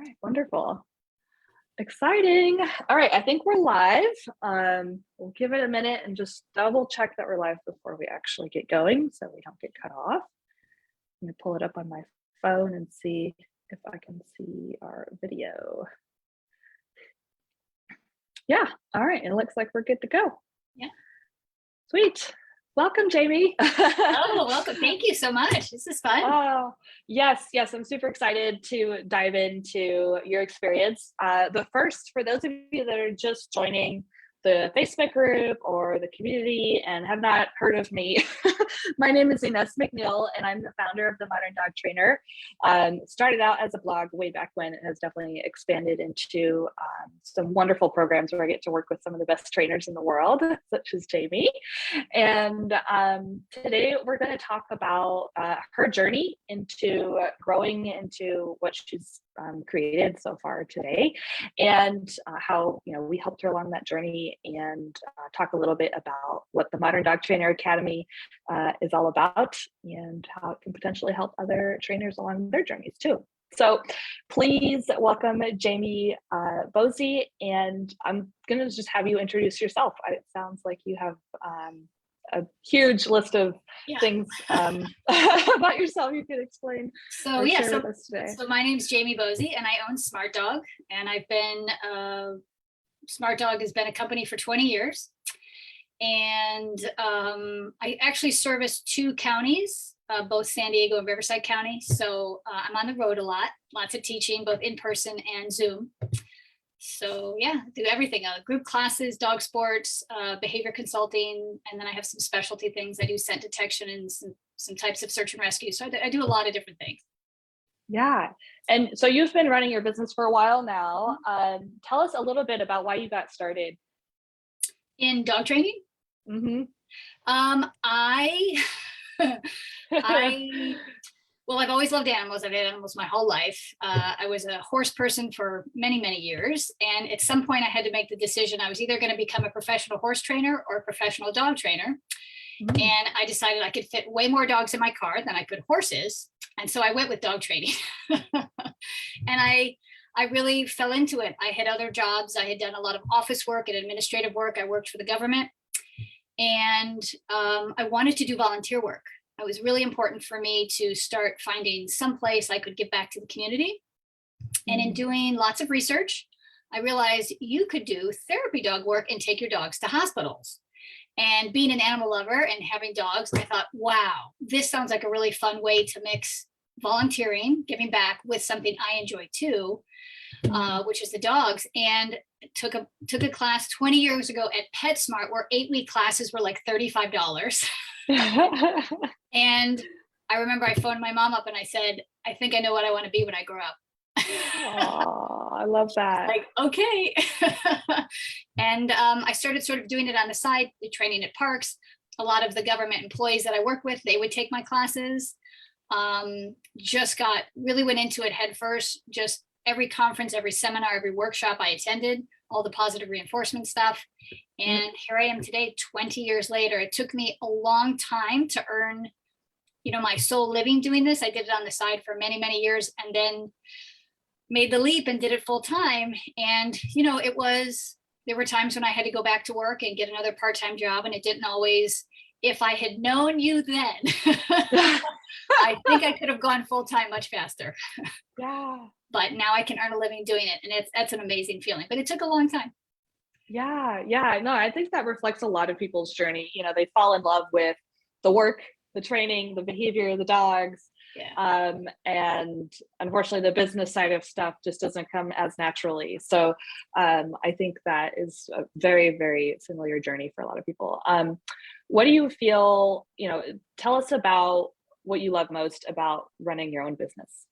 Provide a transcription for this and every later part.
right, wonderful. Exciting. All right, I think we're live. We'll give it a minute and just double check that we're live before we actually get going so we don't get cut off. I'm gonna pull it up on my phone and see if I can see our video. Yeah, all right, it looks like we're good to go. Yeah. Sweet. Welcome, Jamie. Oh, welcome. Thank you so much. This is fun. Oh, yes. I'm super excited to dive into your experience. The first, for those of you that are just joining the Facebook group or the community and have not heard of me, my name is Ines McNeil, and I'm the founder of the Modern Dog Trainer. Started out as a blog way back when. It has definitely expanded into some wonderful programs where I get to work with some of the best trainers in the world, such as Jamie. And today we're going to talk about her journey into growing into what she's created so far today, and how we helped her along that journey, and talk a little bit about what the Modern Dog Trainer Academy is all about, and how it can potentially help other trainers along their journeys too. So please welcome Jamie Bozzi, and I'm going to just have you introduce yourself. It sounds like you have a huge list of things about yourself you could explain. So my name's Jamie Bozzi, and I own Smart Dog, and I've been Smart Dog has been a company for 20 years, and I actually service 2 counties, both San Diego and Riverside County. So I'm on the road a lot, lots of teaching, both in person and Zoom. So yeah, do everything, group classes, dog sports, behavior consulting, and then I have some specialty things. I do scent detection and some types of search and rescue. So I do a lot of different things. Yeah. And so you've been running your business for a while now. Tell us a little bit about why you got started. In dog training? Mm-hmm. Well, I've always loved animals. I've had animals my whole life. I was a horse person for many, many years. And at some point I had to make the decision. I was either going to become a professional horse trainer or a professional dog trainer. Mm-hmm. And I decided I could fit way more dogs in my car than I could horses. And so I went with dog training. And I really fell into it. I had other jobs. I had done a lot of office work and administrative work. I worked for the government. And I wanted to do volunteer work. It was really important for me to start finding some place I could give back to the community. And in doing lots of research, I realized you could do therapy dog work and take your dogs to hospitals. And being an animal lover and having dogs, I thought, wow, this sounds like a really fun way to mix volunteering, giving back, with something I enjoy too, which is the dogs. And took a class 20 years ago at PetSmart, where 8-week classes were like $35. And I remember I phoned my mom up and I said, I think I know what I want to be when I grow up. Oh, I love that. Like, okay. And I started sort of doing it on the side, training at parks. A lot of the government employees that I work with, they would take my classes. Really went into it head first. Just every conference, every seminar, every workshop I attended, all the positive reinforcement stuff. And here I am today, 20 years later. It took me a long time to earn, my sole living doing this. I did it on the side for many, many years, and then made the leap and did it full time. And, there were times when I had to go back to work and get another part-time job, and it didn't always, if I had known you then, I think I could have gone full-time much faster. Yeah. But now I can earn a living doing it. And that's an amazing feeling, but it took a long time. Yeah. No, I think that reflects a lot of people's journey. They fall in love with the work, the training, the behavior, the dogs. Yeah. And unfortunately, the business side of stuff just doesn't come as naturally. So I think that is a very, very familiar journey for a lot of people. What do you feel, tell us about what you love most about running your own business.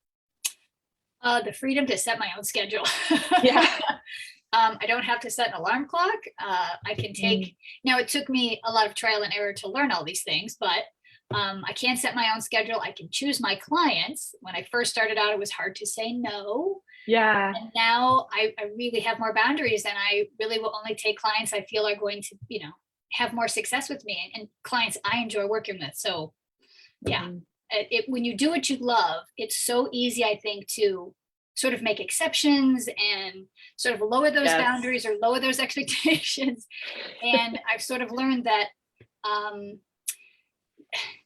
The freedom to set my own schedule. Yeah. I don't have to set an alarm clock. I can take, now it took me a lot of trial and error to learn all these things, but I can set my own schedule. I can choose my clients. When I first started out, it was hard to say no. Yeah. And now I really have more boundaries, and I really will only take clients I feel are going to, have more success with me, and clients I enjoy working with. So yeah, when you do what you love, it's so easy, I think, to sort of make exceptions and sort of lower those boundaries or lower those expectations. And I've sort of learned that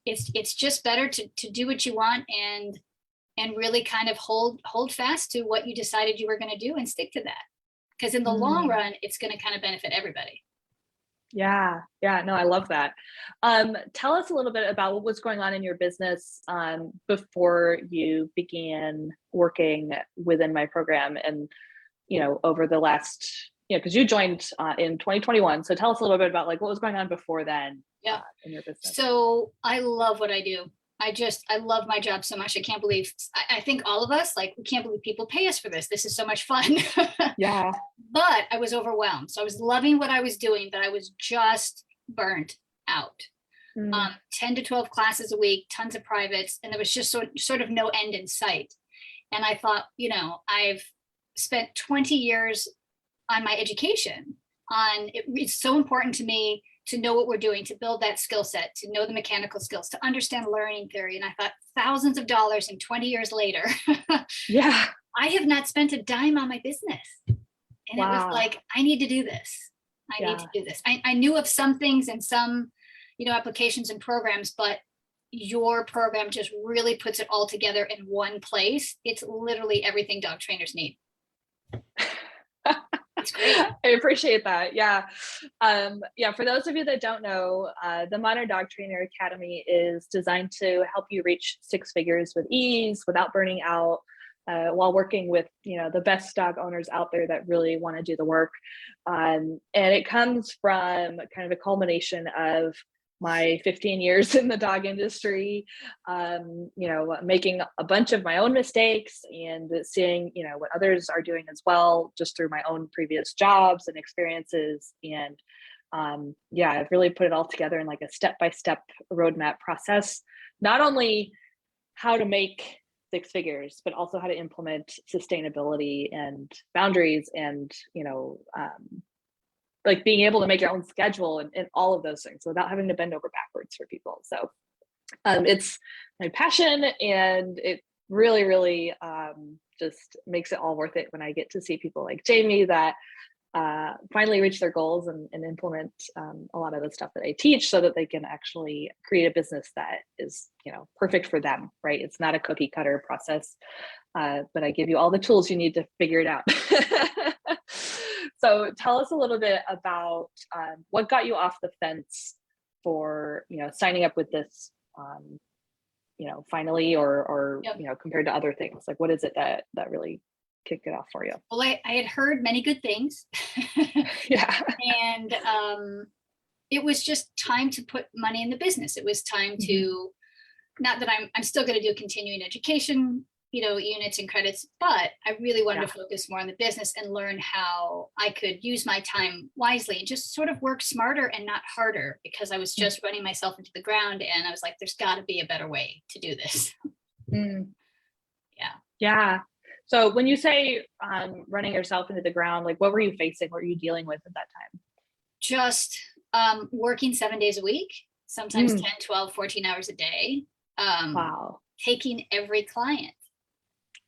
it's just better to do what you want and really kind of hold fast to what you decided you were going to do and stick to that. Because in the long run, it's going to kind of benefit everybody. Yeah. No, I love that. Tell us a little bit about what was going on in your business before you began working within my program, and over the last, because you joined in 2021. So tell us a little bit about like what was going on before then. In your business. So I love what I do. I love my job so much. I can't believe, I think all of us, like, we can't believe people pay us for this. This is so much fun. Yeah. But I was overwhelmed. So I was loving what I was doing, but I was just burnt out. 10 to 12 classes a week, tons of privates, and there was just sort of no end in sight. And I thought, I've spent 20 years on my education it's so important to me to know what we're doing, to build that skill set, to know the mechanical skills, to understand learning theory. And I thought, thousands of dollars and 20 years later, yeah, I have not spent a dime on my business. And It was like, I need to do this. I need to do this. I knew of some things and some, applications and programs, but your program just really puts it all together in one place. It's literally everything dog trainers need. It's great. I appreciate that. Yeah. For those of you that don't know, the Modern Dog Trainer Academy is designed to help you reach six figures with ease, without burning out, while working with, the best dog owners out there that really want to do the work. And it comes from kind of a culmination of my 15 years in the dog industry, making a bunch of my own mistakes and seeing, what others are doing as well, just through my own previous jobs and experiences. And I've really put it all together in like a step-by-step roadmap process, not only how to make six figures, but also how to implement sustainability and boundaries and, like being able to make your own schedule and all of those things without having to bend over backwards for people. So it's my passion, and it really, really just makes it all worth it when I get to see people like Jamie that finally reach their goals and implement a lot of the stuff that I teach, so that they can actually create a business that is, perfect for them, right? It's not a cookie cutter process, but I give you all the tools you need to figure it out. So tell us a little bit about what got you off the fence for, signing up with this, finally, or compared to other things. Like, what is it that really kicked it off for you? Well, I had heard many good things. Yeah. And it was just time to put money in the business. It was time to, not that I'm still going to do continuing education, units and credits, but I really wanted to focus more on the business and learn how I could use my time wisely and just sort of work smarter and not harder, because I was just running myself into the ground, and I was like, there's got to be a better way to do this. Yeah. So when you say running yourself into the ground, like what were you facing? What were you dealing with at that time? Just working 7 days a week, sometimes 10, 12, 14 hours a day. Wow. Taking every client.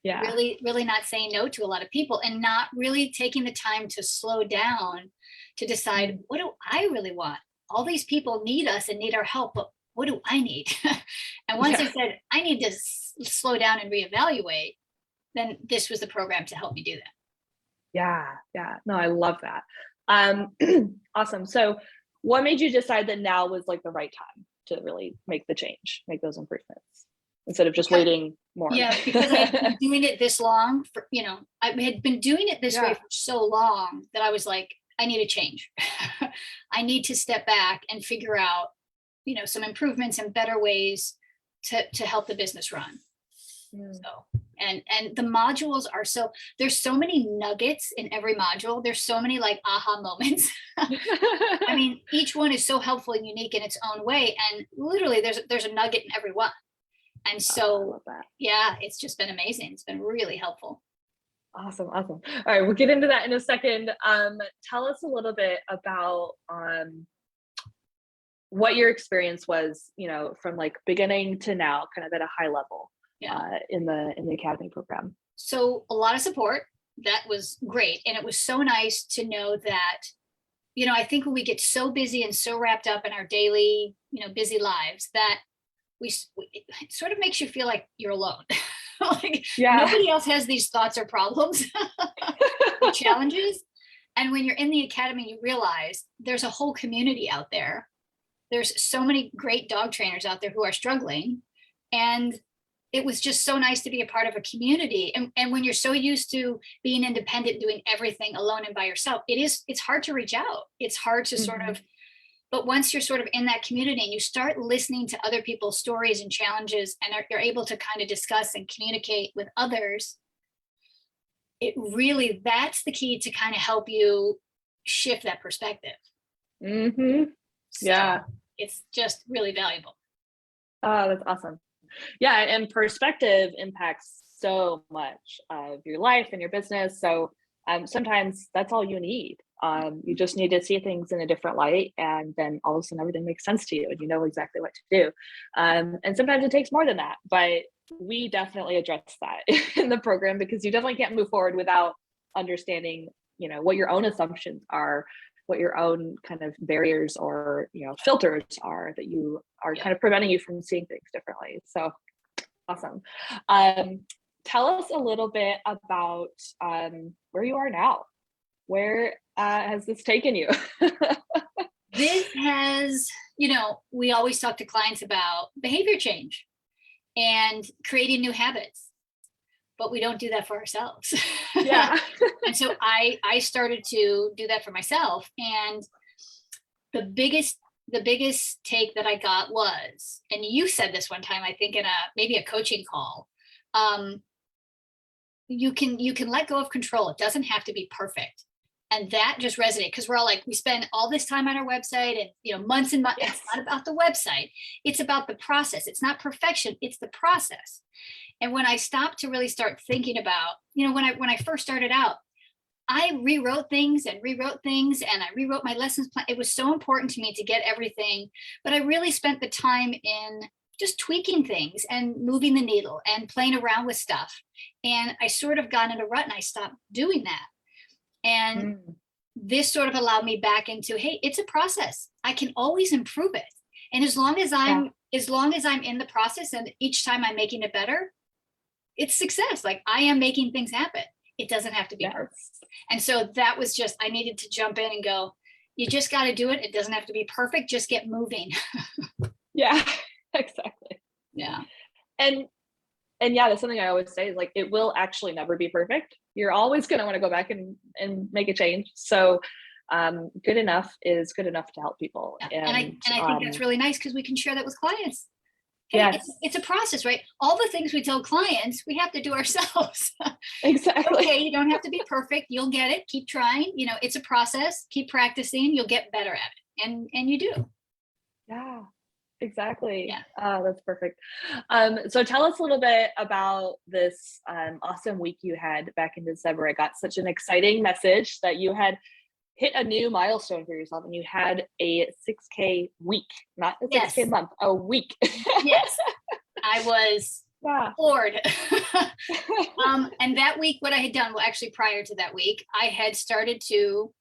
Yeah. Really, really not saying no to a lot of people, and not really taking the time to slow down to decide, what do I really want? All these people need us and need our help, but what do I need? And once I said, I need to slow down and reevaluate, then this was the program to help me do that. Yeah. No, I love that. Awesome. So what made you decide that now was like the right time to really make the change, make those improvements, instead of just waiting more? Yeah, because I had been doing it this long for, I had been doing it this way for so long that I was like, I need a change. I need to step back and figure out, some improvements and better ways to help the business run. So, and the modules are there's so many nuggets in every module. There's so many like aha moments. I mean, each one is so helpful and unique in its own way. And literally there's a nugget in every one. And so, it's just been amazing. It's been really helpful. Awesome. All right, we'll get into that in a second. Tell us a little bit about what your experience was, from like beginning to now, kind of at a high level. in the academy program. So a lot of support. That was great. And it was so nice to know that, I think when we get so busy and so wrapped up in our daily, busy lives, that it sort of makes you feel like you're alone. Like nobody else has these thoughts or problems or challenges. And when you're in the academy, you realize there's a whole community out there. There's so many great dog trainers out there who are struggling. And it was just so nice to be a part of a community. And when you're so used to being independent, doing everything alone and by yourself, it's hard to reach out. It's hard to sort of, but once you're sort of in that community and you start listening to other people's stories and challenges, and you're able to kind of discuss and communicate with others, that's the key to kind of help you shift that perspective. So it's just really valuable. Oh, that's awesome. Yeah, and perspective impacts so much of your life and your business. So sometimes that's all you need. You just need to see things in a different light, and then all of a sudden everything makes sense to you and you know exactly what to do. And sometimes it takes more than that, but we definitely address that in the program, because you definitely can't move forward without understanding, what your own assumptions are, what your own kind of barriers or filters are that you are kind of preventing you from seeing things differently. So awesome. Tell us a little bit about where you are now. Where has this taken you? This has, we always talk to clients about behavior change and creating new habits, but we don't do that for ourselves. Yeah. And so I started to do that for myself. And the biggest take that I got was, and you said this one time, I think in maybe a coaching call, you can let go of control. It doesn't have to be perfect. And that just resonated, because we're all like, we spend all this time on our website and months and months. It's not about the website. It's about the process. It's not perfection. It's the process. And when I stopped to really start thinking about, when I first started out, I rewrote things and I rewrote my lessons plan. It was so important to me to get everything, but I really spent the time in just tweaking things and moving the needle and playing around with stuff. And I sort of got in a rut and I stopped doing that. And this sort of allowed me back into, hey, it's a process. I can always improve it. And as long as I'm in the process and each time I'm making it better, it's success. Like, I am making things happen. It doesn't have to be perfect. And so that was just, I needed to jump in and go, you just got to do it. It doesn't have to be perfect. Just get moving. Yeah, exactly. Yeah. And yeah, that's something I always say is, like, it will actually never be perfect. You're always going to want to go back and make a change. So good enough is good enough to help people. Yeah. And I think that's really nice, because we can share that with clients. Hey, yes. It's a process, right? All the things we tell clients, we have to do ourselves. Exactly. Okay, you don't have to be perfect. You'll get it. Keep trying. It's a process. Keep practicing. You'll get better at it. And you do. Yeah, exactly. Yeah. Oh, that's perfect. So tell us a little bit about this awesome week you had back in December. I got such an exciting message that you had hit a new milestone for yourself, and you had a 6K week, not a 6K month, a week. Yes, I was floored. And that week, what I had done, well, actually prior to that week, I had started to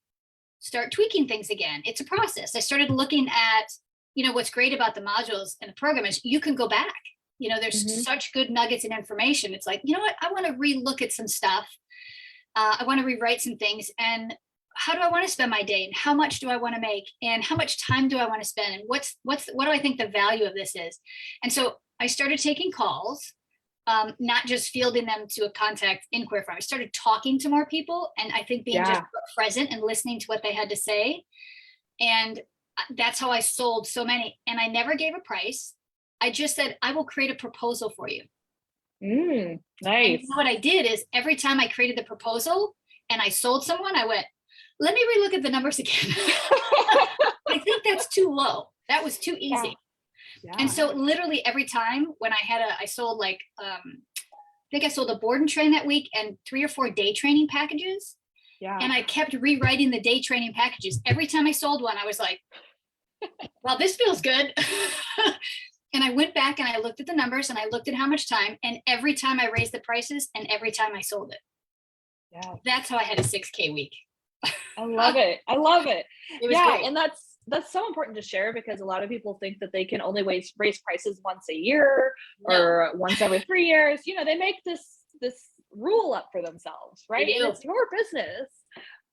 tweaking things again. It's a process. I started looking at, what's great about the modules and the program is you can go back. There's such good nuggets and information. It's like, I want to relook at some stuff. I want to rewrite some things, and how do I want to spend my day, and how much do I want to make, and how much time do I want to spend, and what do I think the value of this is? And so I started taking calls, not just fielding them to a contact inquiry form. I started talking to more people, and I think being just present and listening to what they had to say. And that's how I sold so many. And I never gave a price. I just said, I will create a proposal for you. Nice. And what I did is, every time I created the proposal and I sold someone, I went, let me relook at the numbers again. I think that's too low. That was too easy. Yeah. And so literally every time when I sold like, I think I sold a board and train that week and 3 or 4 day training packages. Yeah. And I kept rewriting the day training packages. Every time I sold one, I was like, well, this feels good. And I went back and I looked at the numbers and I looked at how much time, and every time I raised the prices and every time I sold it. Yeah. That's how I had a 6K week. I love it. I love it. It was Yeah. great. And that's so important to share, because a lot of people think that they can only raise prices once a year No, or once every 3 years. They make this rule up for themselves, right? they And do. it's your business.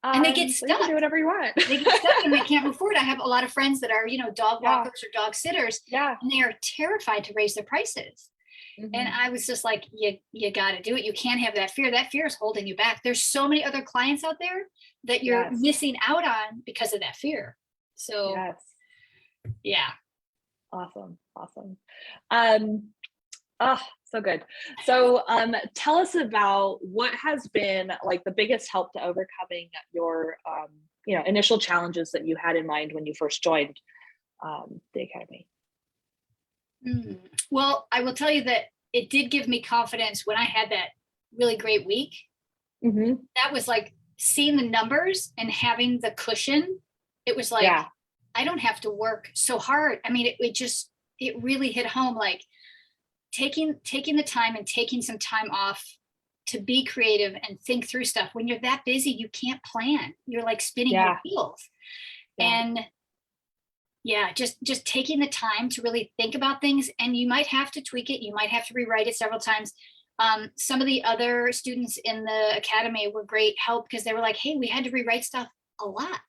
And they get So you can stuck. do whatever you want. They get stuck and they can't move forward. I have a lot of friends that are, dog Yeah. walkers or dog sitters, Yeah. and they are terrified to raise their prices. And I was just like, you got to do it. You can't have that fear. That fear is holding you back. There's so many other clients out there that you're Yes. missing out on because of that fear. So Yes. yeah. Awesome. Oh, so good. So tell us about what has been like the biggest help to overcoming your initial challenges that you had in mind when you first joined the academy. Well, I will tell you that it did give me confidence when I had that really great week. That was like seeing the numbers and having the cushion. It was like, Yeah. I don't have to work so hard. I mean, it really hit home, like taking the time and taking some time off to be creative and think through stuff. When you're that busy, you can't plan. You're like spinning your wheels. And just taking the time to really think about things, and you might have to tweak it. You might have to rewrite it several times. Some of the other students in the academy were great help, because they were like, hey, we had to rewrite stuff a lot,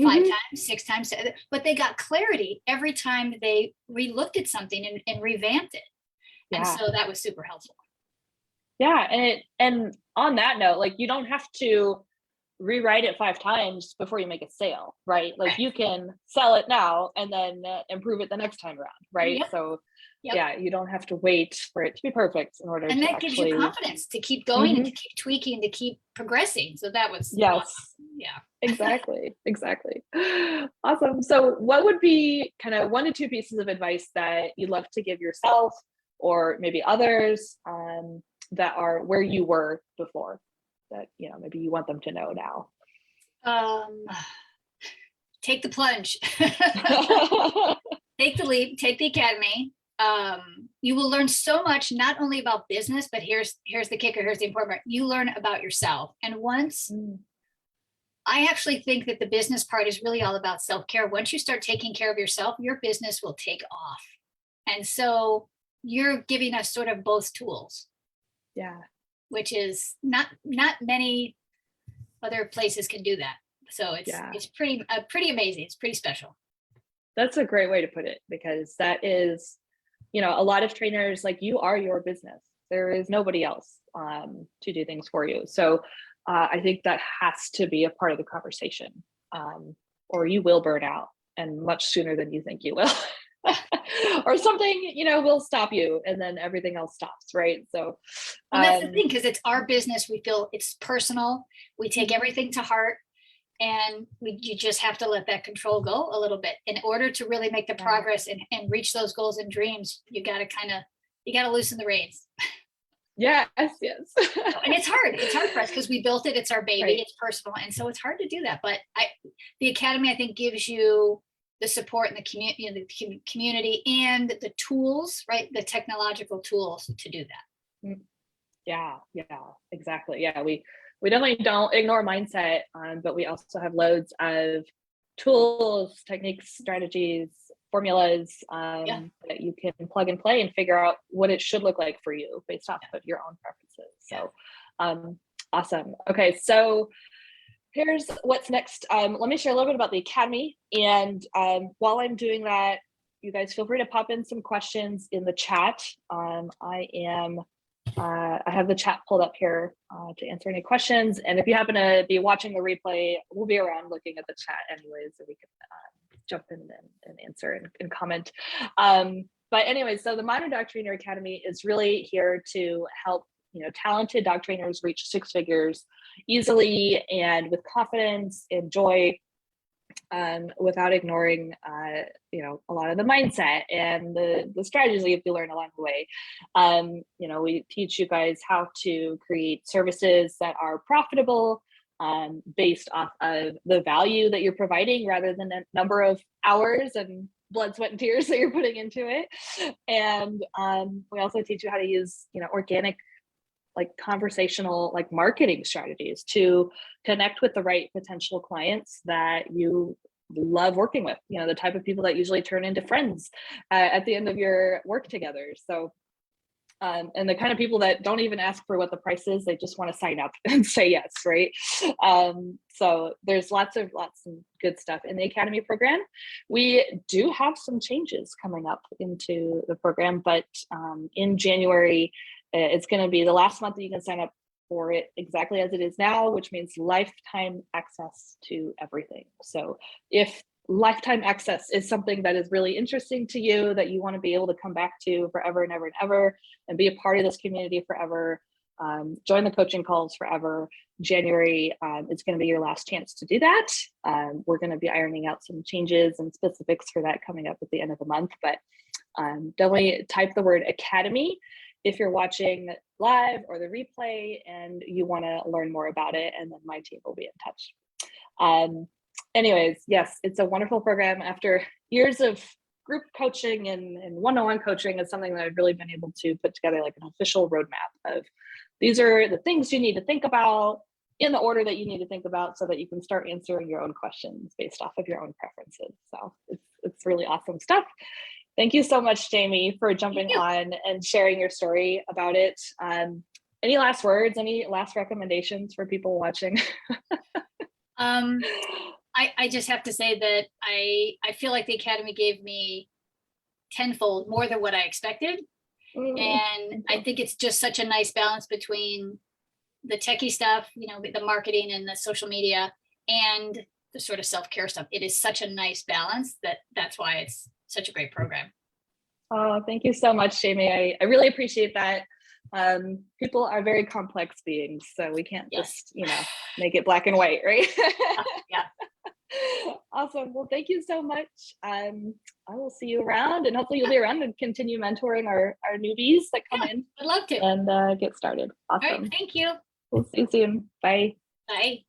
5 times, 6 times, but they got clarity every time they re-looked at something and revamped it. And so that was super helpful. Yeah. And on that note, like, you don't have to rewrite it 5 times before you make a sale, right? Like, you can sell it now and then improve it the next time around, right? Yep. So yeah, you don't have to wait for it to be perfect in order and to that actually gives you confidence to keep going and to keep tweaking, to keep progressing. So that was awesome. Yeah. Exactly. Awesome. So what would be kind of 1 to 2 pieces of advice that you'd love to give yourself or maybe others that are where you were before, that maybe you want them to know now? Take the plunge. Take the leap, take the academy. You will learn so much, not only about business, but here's the kicker, here's the important part. You learn about yourself. And once I actually think that the business part is really all about self-care. Once you start taking care of yourself, your business will take off. And so you're giving us sort of both tools. Yeah. Which is not many other places can do that. So it's pretty amazing. It's pretty special. That's a great way to put it, because that is, a lot of trainers, like, you are your business. There is nobody else to do things for you. So I think that has to be a part of the conversation, or you will burn out, and much sooner than you think you will. Or something, will stop you, and then everything else stops, right? So and that's the thing, because it's our business. We feel it's personal. We take everything to heart, and you just have to let that control go a little bit in order to really make the progress and reach those goals and dreams. You got to loosen the reins. Yes. And it's hard for us because we built it. It's our baby. Right. It's personal. And so it's hard to do that. But the academy, I think, gives you the support and the community and the tools, right? The technological tools to do that. Yeah, exactly. Yeah, we definitely don't ignore mindset, but we also have loads of tools, techniques, strategies, formulas that you can plug and play and figure out what it should look like for you based off of your own preferences. So awesome. Okay, so here's what's next. Let me share a little bit about the academy. And while I'm doing that, you guys feel free to pop in some questions in the chat. I have the chat pulled up here to answer any questions. And if you happen to be watching the replay, we'll be around looking at the chat anyways, so we can jump in and answer and comment. But anyway, so the Modern Dog Trainer Academy is really here to help talented dog trainers reach 6 figures easily and with confidence and joy, without ignoring a lot of the mindset and the strategies that you learn along the way. We teach you guys how to create services that are profitable based off of the value that you're providing rather than a number of hours and blood, sweat, and tears that you're putting into it. And we also teach you how to use, organic, like conversational, like marketing strategies to connect with the right potential clients that you love working with, the type of people that usually turn into friends at the end of your work together. So and the kind of people that don't even ask for what the price is, they just want to sign up and say yes, right? So there's lots of good stuff in the Academy program. We do have some changes coming up into the program, but in January, it's going to be the last month that you can sign up for it exactly as it is now, which means lifetime access to everything. So if lifetime access is something that is really interesting to you, that you want to be able to come back to forever and ever and ever, and be a part of this community forever, join the coaching calls forever, January is going to be your last chance to do that. We're going to be ironing out some changes and specifics for that coming up at the end of the month, but definitely type the word Academy if you're watching live or the replay and you want to learn more about it, and then my team will be in touch. Anyways, yes, it's a wonderful program. After years of group coaching and one-on-one coaching, is something that I've really been able to put together like an official roadmap of these are the things you need to think about in the order that you need to think about, so that you can start answering your own questions based off of your own preferences. So it's really awesome stuff. Thank you so much, Jamie, for jumping on and sharing your story about it. Any last words, any last recommendations for people watching? I just have to say that I feel like the Academy gave me tenfold more than what I expected. And I think it's just such a nice balance between the techie stuff, the marketing and the social media, and the sort of self-care stuff. It is such a nice balance that's why it's such a great program. Oh, thank you so much, Jamie. I really appreciate that. People are very complex beings, so we can't just, make it black and white, right? Yeah. Awesome. Well, thank you so much. I will see you around, and hopefully you'll be around and continue mentoring our newbies that come in. I'd love to. And get started. Awesome. All right, thank you. We'll see you soon. Bye. Bye.